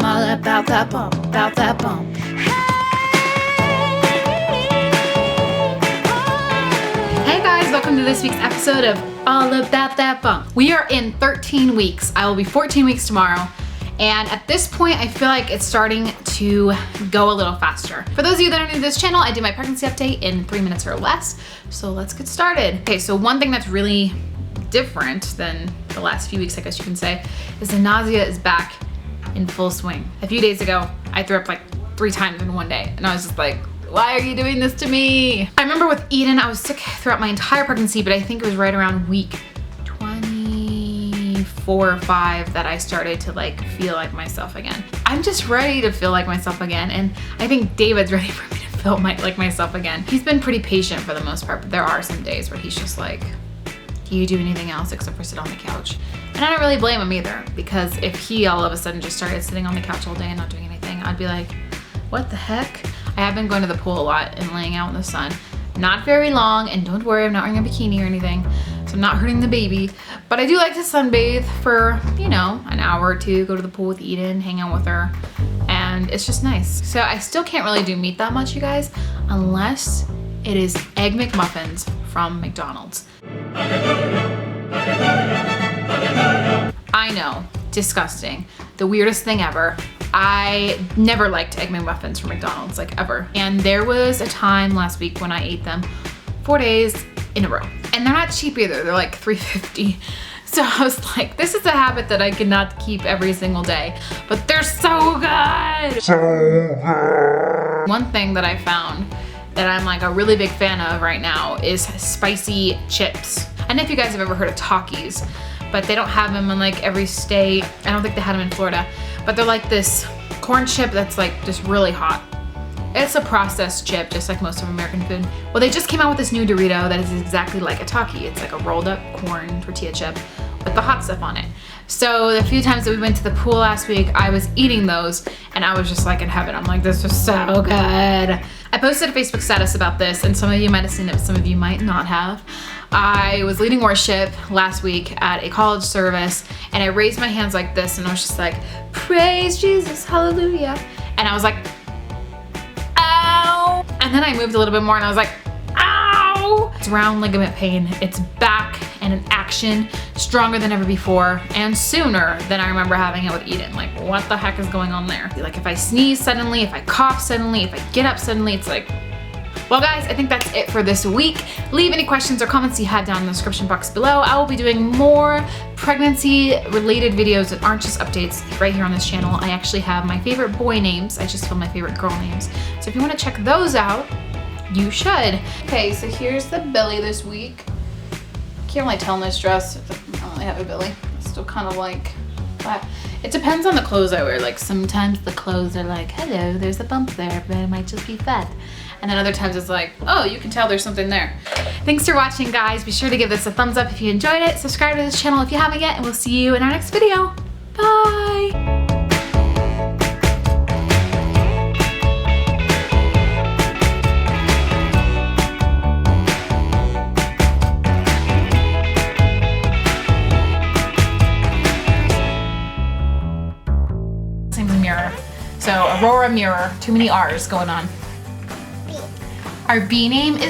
all about that bump, about that bump. Hey guys, welcome to this week's episode of All About That Bump. We are in 13 weeks. I will be 14 weeks tomorrow. And at this point, I feel like it's starting to go a little faster. For those of you that are new to this channel, I do my pregnancy update in 3 minutes or less. So let's get started. Okay, so one thing that's really different than the last few weeks, I guess you can say, is the nausea is back in full swing. A few days ago, I threw up like 3 times in one day. And I was just like, why are you doing this to me? I remember with Eden, I was sick throughout my entire pregnancy, but I think it was right around week 24 or 5 that I started to like feel like myself again. I'm just ready to feel like myself again, and I think David's ready for me to feel like myself again. He's been pretty patient for the most part, but there are some days where he's just like, do you do anything else except for sit on the couch? And I don't really blame him either, because if he all of a sudden just started sitting on the couch all day and not doing anything, I'd be like, what the heck? I have been going to the pool a lot and laying out in the sun. Not very long, and don't worry, I'm not wearing a bikini or anything, so I'm not hurting the baby. But I do like to sunbathe for, you know, an hour or two, go to the pool with Eden, hang out with her, and it's just nice. So I still can't really do meat that much, you guys, unless it is Egg McMuffins from McDonald's. I know, disgusting. The weirdest thing ever. I never liked Egg McMuffins from McDonald's, like ever. And there was a time last week when I ate them 4 days in a row. And they're not cheap either, they're like $3.50. So I was like, this is a habit that I cannot keep every single day, but they're so good. So good. One thing that I found that I'm like a really big fan of right now is spicy chips. I don't know if you guys have ever heard of Takis, but they don't have them in like every state. I don't think they had them in Florida, but they're like this corn chip that's like just really hot. It's a processed chip, just like most of American food. Well, they just came out with this new Dorito that is exactly like a Taki. It's like a rolled up corn tortilla chip with the hot stuff on it. So the few times that we went to the pool last week, I was eating those and I was just like in heaven. I'm like, this is so good. I posted a Facebook status about this, and some of you might have seen it, but some of you might not have. I was leading worship last week at a college service, and I raised my hands like this, and I was just like, praise Jesus, hallelujah. And I was like, ow. And then I moved a little bit more, and I was like, ow. It's round ligament pain. It's back and in action, stronger than ever before, and sooner than I remember having it with Eden. Like, what the heck is going on there? Like, if I sneeze suddenly, if I cough suddenly, if I get up suddenly, it's like, well guys, I think that's it for this week. Leave any questions or comments you had down in the description box below. I will be doing more pregnancy related videos that aren't just updates right here on this channel. I actually have my favorite boy names. I just filmed my favorite girl names. So if you want to check those out, you should. Okay, so here's the belly this week. Can't really tell in this dress. I don't really have a belly. It's still kind of like that. It depends on the clothes I wear. Like sometimes the clothes are like, hello, there's a bump there, but it might just be fat. And then other times it's like, oh, you can tell there's something there. Thanks for watching, guys. Be sure to give this a thumbs up if you enjoyed it. Subscribe to this channel if you haven't yet, and we'll see you in our next video. Bye. Mirror. So Aurora Mirror. Too many R's going on. Our B name is